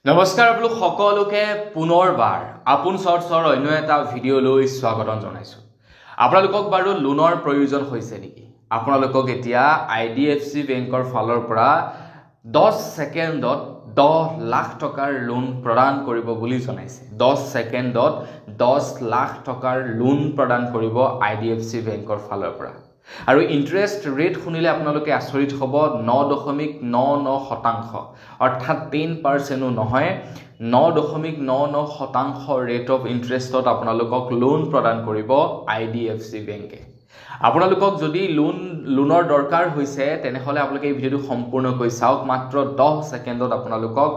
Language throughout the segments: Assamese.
নমস্কাৰ আপোনালোক সকলোকে পুনৰবাৰ আপোন চৰ্চৰ অন্য এটা ভিডিঅ'লৈ স্বাগতম জনাইছো। আপোনালোকক বাৰু লোনৰ প্ৰয়োজন হৈছে নেকি? আপোনালোকক এতিয়া IDFC বেংকৰ ফালৰ পৰা 10 ছেকেণ্ডত 10 লাখ টকাৰ লোন প্ৰদান কৰিব বুলি জনাইছে। 10 ছেকেণ্ডত 10 লাখ টকাৰ লোন প্ৰদান কৰিব IDFC বেংকৰ ফালৰ পৰা। আৰু ইন্টাৰেষ্ট ৰেট শুনিলে আপোনালোকে আচৰিত হ'ব 9.99% অৰ্থাৎ 10% নহয় 9.99% ৰেট অফ ইন্টাৰেষ্টত আপোনালোকক লোন প্ৰদান কৰিব IDFC বেংকে। আপোনালোকক যদি লোনৰ দৰকাৰ হৈছে তেনেহলে আপোনালোকে এই ভিডিঅটো সম্পূৰ্ণকৈ চাওক। মাত্ৰ 10 ছেকেণ্ডত আপোনালোকক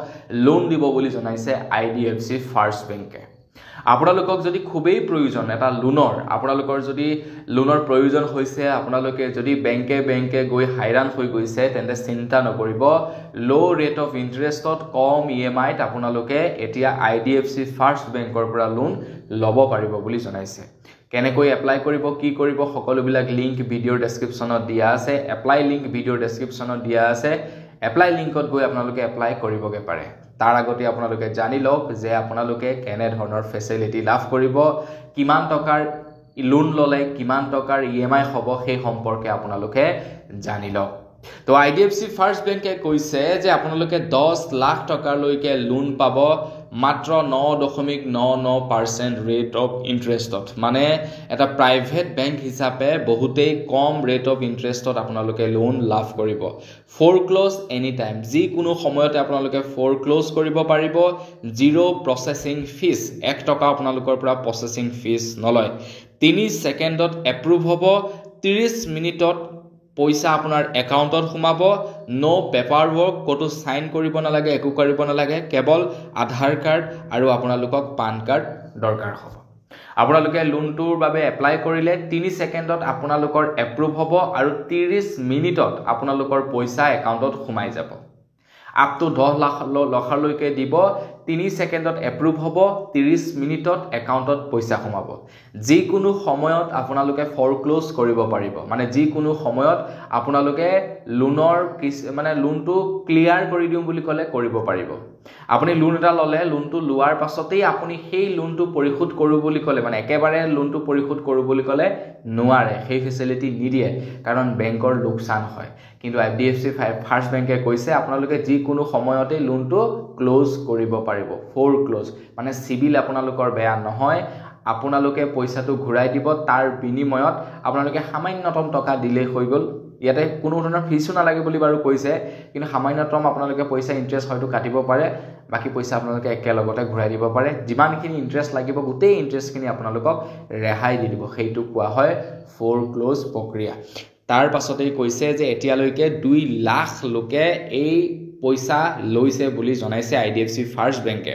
লোন দিব বুলি জনাইছে IDFC ফাৰ্ষ্ট বেংকে। আপোনালোকক যদি খুবেই প্ৰয়োজন এটা লোনৰ, আপোনালোকৰ যদি লোনৰ প্ৰয়োজন হৈছে, আপোনালোকে যদি বেংকে গৈ হাইৰাণ হৈ গৈছে তেন্তে চিন্তা নকৰিব। লো ৰেট অফ ইন্টাৰেষ্টত কম EMIত আপোনালোকে এতিয়া IDFC ফাৰ্ষ্ট বেংকৰ পৰা লোন ল'ব পাৰিব বুলি জনাইছে। কেনেকৈ এপ্লাই কৰিব, কি কৰিব, সকলোবিলাক লিংক ভিডিঅ'ৰ ডেছক্ৰিপশ্যনত দিয়া আছে। এপ্লাই লিংক ভিডিঅ'ৰ ডেছক্ৰিপশ্যনত দিয়া আছে। এপ্লাই লিংকত গৈ আপোনালোকে এপ্লাই কৰিবগে পাৰে। তাৰ আগতে আপোনালোকে জানি লওক যে আপোনালোকে কেনে ধৰণৰ ফেচিলিটি লাভ কৰিব, কিমান টকাৰ লোন ল'লে কিমান টকাৰ EMI হ'ব সেই সম্পৰ্কে আপোনালোকে জানি লওক। তো IDFC ফাৰ্ষ্ট বেংকে কৈছে যে আপোনালোকে 10 লাখ টকালৈকে লোন পাব মাত্ৰ 9.99% ৰেট অফ ইন্টাৰেষ্টত। মানে এটা প্ৰাইভেট বেংক হিচাপে বহুতেই কম ৰেট অফ ইন্টাৰেষ্টত আপোনালোকে লোন লাভ কৰিব। ফৰক্লোজ এনি টাইম, যিকোনো সময়তে আপোনালোকে ফৰক্লোজ কৰিব পাৰিব। জিৰ' প্ৰচেছিং ফিজ, 1 টকা আপোনালোকৰ পৰা প্ৰচেছিং ফিজ নলয়। 3 ছেকেণ্ডত এপ্ৰুভ হ'ব। 30 মিনিটত পইচা আপোনাৰ একাউণ্টত সোমাব। নো পেপাৰ ৱৰ্ক, ক'তো সাইন কৰিব নালাগে, একো কৰিব নালাগে। কেৱল আধাৰ কাৰ্ড আৰু আপোনালোকক পান কাৰ্ড দৰকাৰ হ'ব। আপোনালোকে লোনটোৰ বাবে এপ্লাই কৰিলে 3 ছেকেণ্ডত আপোনালোকৰ এপ্ৰুভ হ'ব আৰু 30 মিনিটত আপোনালোকৰ পইচা একাউণ্টত সোমাই যাব। আপ টু 10 লাখলৈকে দিব। 3 ছেকেণ্ডত এপ্ৰুভ হ'ব, 30 মিনিটত একাউণ্টত পইচা সোমাব। যিকোনো সময়ত আপোনালোকে ফৰক্লোজ কৰিব পাৰিব। মানে যিকোনো সময়ত আপোনালোকে লোনটো ক্লিয়াৰ কৰি দিওঁ বুলি ক'লে কৰিব পাৰিব। আপুনি লোন এটা ল'লে, লোনটো লোৱাৰ পাছতেই আপুনি সেই লোনটো পৰিশোধ কৰোঁ বুলি ক'লে, মানে একেবাৰে লোনটো পৰিশোধ কৰোঁ বুলি ক'লে নোৱাৰে, সেই ফেচিলিটি নিদিয়ে, কাৰণ বেংকৰ লোকচান হয়। কিন্তু IDFC ফাৰ্ষ্ট বেংকে কৈছে আপোনালোকে যিকোনো সময়তে লোনটো ক্লোজ কৰিব পাৰিব। ফৰক্লোজ মানে চিভিল আপোনালোকৰ বেয়া নহয়, আপোনালোকে পইচাটো ঘূৰাই দিব। তাৰ বিনিময়ত আপোনালোকে সামান্যতম টকা দিলেই হৈ গ'ল। ইয়াতে কোনো ধৰণৰ ফিজো নালাগে বুলি বাৰু কৈছে, কিন্তু সামান্যতম আপোনালোকে পইচা ইন্টাৰেষ্ট হয়তো কাটিব পাৰে, বাকী পইচা আপোনালোকে একেলগতে ঘূৰাই দিব পাৰে। যিমানখিনি ইন্টাৰেষ্ট লাগিব গোটেই ইন্টাৰেষ্টখিনি আপোনালোকক ৰেহাই দি দিব। সেইটো কোৱা হয় ফৰক্লোজ প্ৰক্ৰিয়া। তাৰ পাছতেই কৈছে যে এতিয়ালৈকে 2 লাখ লোকে এই পইচা লৈছে বুলি জনাইছে IDFC ফাৰ্ষ্ট বেংকে।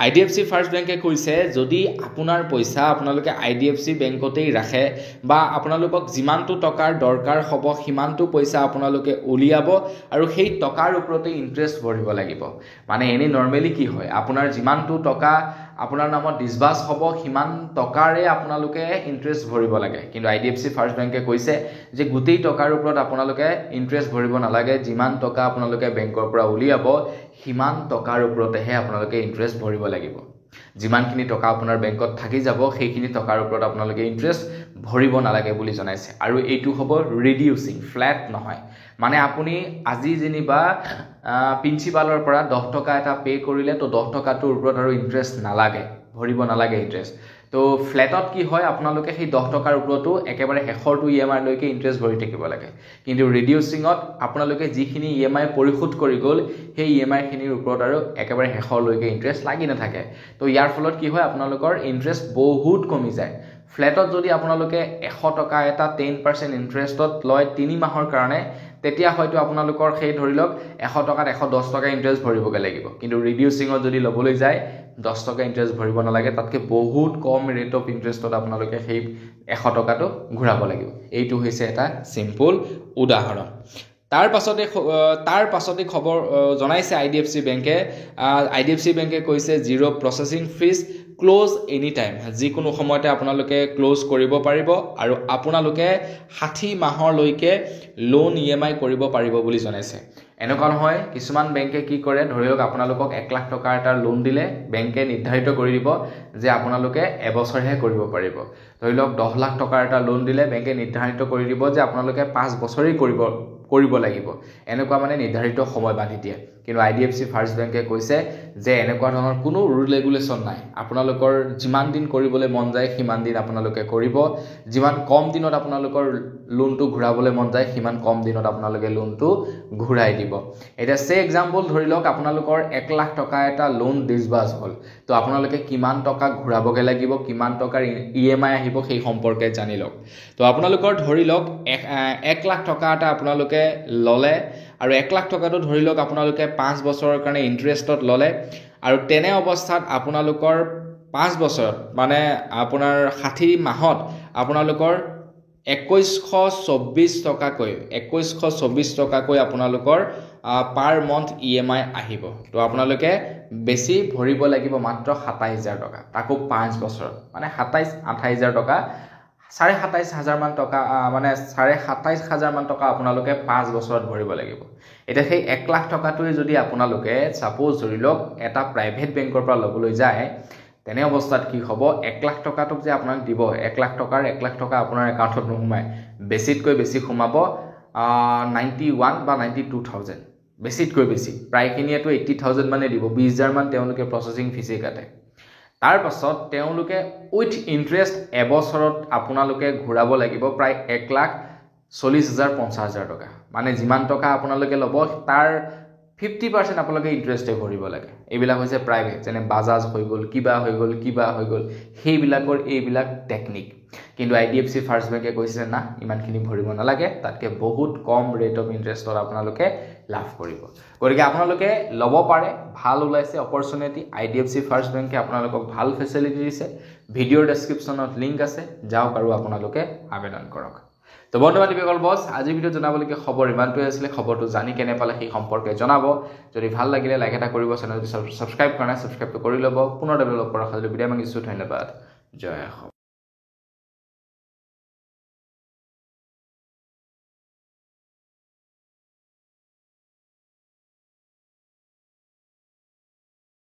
IDFC ফাৰ্ষ্ট বেংকে কৈছে যদি আপোনাৰ পইচা আপোনালোকে IDFC বেংকতেই ৰাখে বা আপোনালোকক যিমানটো টকাৰ দৰকাৰ হ'ব সিমানটো পইচা আপোনালোকে উলিয়াব আৰু সেই টকাৰ ওপৰতে ইন্টাৰেষ্ট ভৰিব লাগিব। মানে এনে নৰ্মেলি কি হয়, আপোনাৰ যিমানটো টকা আপোনাৰ নামত ডিসবাৰ্স হ'ব সিমান টকাৰে আপোনালোকে ইন্টাৰেষ্ট ভৰিব লাগে। কিন্তু IDFC ফাৰ্ষ্ট বেংকে কৈছে যে গোটেই টকাৰ ওপৰত আপোনালোকে ইন্টাৰেষ্ট ভৰিব নালাগে। যিমান টকা আপোনালোকে বেংকৰ পৰা উলিয়াব সিমান টকাৰ ওপৰতেহে আপোনালোকে ইন্টাৰেষ্ট ভৰিব লাগিব। যিমানখিনি টকা আপোনাৰ বেংকত থাকি যাব সেইখিনি টকাৰ ওপৰত আপোনালোকে ইন্টাৰেষ্ট ভৰিব নালাগে বুলি জনাইছে। আৰু এইটো হ'ব ৰিডিউচিং, ফ্লেট নহয়। মানে আপুনি আজি যেনিবা প্ৰিন্সিপালৰ পৰা 10 টকা এটা পে কৰিলে, তো 10 টকাটোৰ ওপৰত আৰু ইন্টাৰেষ্ট নালাগে, ভৰিব নালাগে ইন্টাৰেষ্ট। তো ফ্লেটত কি হয়, আপোনালোকে সেই 10 টকাৰ ওপৰতো একেবাৰে শেষৰটো EMI লৈকে ইন্টাৰেষ্ট ভৰি থাকিব লাগে। কিন্তু ৰিডিউচিঙত আপোনালোকে যিখিনি EMI পৰিশোধ কৰি গ'ল সেই EMI খিনিৰ ওপৰত আৰু একেবাৰে শেষৰলৈকে ইন্টাৰেষ্ট লাগি নাথাকে। তো ইয়াৰ ফলত কি হয়, আপোনালোকৰ ইন্টাৰেষ্ট বহুত কমি যায়। ফ্লেটত যদি আপোনালোকে 100 টকা এটা 10% ইন্টাৰেষ্টত লয় 3 মাহৰ কাৰণে, তেতিয়া হয়তো আপোনালোকৰ সেই ধৰি লওক 100 টকাত 110 টকা ইন্টাৰেষ্ট ভৰিবগে লাগিব। কিন্তু ৰিডিউচিঙত যদি ল'বলৈ যায় 10 টকা ইন্টাৰেষ্ট ভৰিব নালাগে, তাতকৈ বহুত কম ৰেট অফ ইন্টাৰেষ্টত আপোনালোকে সেই 100 টকাটো ঘূৰাব লাগিব। এইটো হৈছে এটা সিম্পল উদাহৰণ। তাৰ পাছতে খবৰ জনাইছে IDFC বেংকে। IDFC বেংকে কৈছে zero' processing fees, close any time, যিকোনো সময়তে আপোনালোকে ক্লোজ কৰিব পাৰিব আৰু আপোনালোকে 60 মাহলৈকে লোন EMI কৰিব পাৰিব বুলি জনাইছে। এনেকুৱা নহয় কিছুমান বেংকে কি কৰে ধৰি লওক আপোনালোকক 1 লাখ টকাৰ এটা লোন দিলে বেংকে নিৰ্ধাৰিত কৰি দিব যে আপোনালোকে এবছৰহে কৰিব পাৰিব ধৰি লওক 10 লাখ টকাৰ এটা লোন দিলে বেংকে নিৰ্ধাৰিত কৰি দিব যে আপোনালোকে 5 বছৰেই কৰিব লাগিব এনেকুৱা মানে নিৰ্ধাৰিত সময় বান্ধি দিয়ে কিন্তু IDFC ফাৰ্ষ্ট বেংকে কৈছে যে এনেকুৱা ধৰণৰ কোনো ৰুল ৰেগুলেশন নাই আপোনালোকৰ যিমান দিন কৰিবলৈ মন যায় সিমান দিন আপোনালোকে কৰিব যিমান কম দিনত আপোনালোকৰ লোনটো ঘূৰাবলৈ মন যায় সিমান কম দিনত আপোনালোকে লোনটো ঘূৰাই দিব এটা সে এক্সাম্পল ধৰি লওক আপোনালোকৰ 1 লাখ টকা এটা লোন ডিসবাৰ্স হ'ল তো আপোনালোকে কিমান টকা ঘূৰাবগে লাগিব কিমান টকাৰ EMI আহিব সেই সম্পৰ্কে জানি লওক তো আপোনালোকৰ ধৰি লওক 1 লাখ টকা এটা আপোনালোকে ললে আৰু 1 লাখ টকাটো ধৰি লওক আপোনালোকে 5 বছৰৰ কাৰণে ইন্টাৰেষ্টত ললে আৰু তেনে অৱস্থাত আপোনালোকৰ 5 বছৰ মানে আপোনাৰ 60 মাহত আপোনালোকৰ 2124 টকাকৈ আপোনালোকৰ পাৰ মন্থ EMI আহিব তো আপোনালোকে বেছি ভৰিব লাগিব মাত্ৰ 27000 টকা তাকো 5 বছৰ মানে 28000 টকা 27000 মান টকা মানে 27000 মান টকা আপোনালোকে 5 বছৰত ভৰিব লাগিব এটা সেই 1 লাখ টকাটোৱে যদি আপোনালোকে সাপোজ ধৰি লওক এটা প্ৰাইভেট বেংকৰ পৰা লবলৈ যায় তেনে অৱস্থাত কি হ'ব 1 লাখ টকাটোক যে আপোনাক দিব 1 লাখ টকা আপোনাৰ একাউণ্টত নোহোমায় বেছিতকৈ বেছি সোমাব 91 বা 92000 বেছিতকৈ বেছি প্ৰায়খিনিয়েটো 80000 মানে দিব 20000 মান তেওঁলোকে প্ৰসেসিং ফিছে কাটে তাৰ পাছত তেওঁলোকে উইথ ইন্টাৰেষ্ট এবছৰত আপোনালোকে ঘূৰাব লাগিব প্ৰায় 1,40,000-50,000 টকা মানে যিমান টকা আপোনালোকে ল'ব তাৰ 50% আপোনালোকে ইন্টাৰেষ্টে ভৰিব লাগে এইবিলাক হৈছে প্ৰাইভেট যেনে বাজাজ হৈ গল কিবা হৈ গল সেইবিলাকৰ এইবিলাক টেকনিক কিন্তু IDFC ফাৰ্ষ্ট বেংকে কৈছে না ইমানখিনি ভৰিব নালাগে তাতকে বহুত কম ৰেট অফ ইন্টাৰেষ্টত আপোনালোকে লাভ কৰিব গতিকে আপোনালোকে ল'ব পাৰে ভাল ওলাইছে অপৰচুনিটি IDFC ফাৰ্ষ্ট বেংকে আপোনালোকক ভাল ফেচিলিটি দিছে ভিডিঅ'ৰ ডেসক্ৰিপচনত লিংক আছে যাওক আৰু আপোনালোকে আবেদন কৰক তো বন্ধুবান্ধী বিকল বস আজি ভিডিও জনাবলকে খবৰ ইমানটোই আছিল খবৰটো জানি কেনে পালে সেই সম্পৰ্কে জনাব যদি ভাল লাগিলে লাইক এটা কৰিব চেনেলটো সাবস্ক্ৰাইব কৰা নাই সাবস্ক্ৰাইব কৰি ল'ব পুনৰ ডেভেলপ কৰা খালি ভিডিও মাগিছো ধন্যবাদ জয়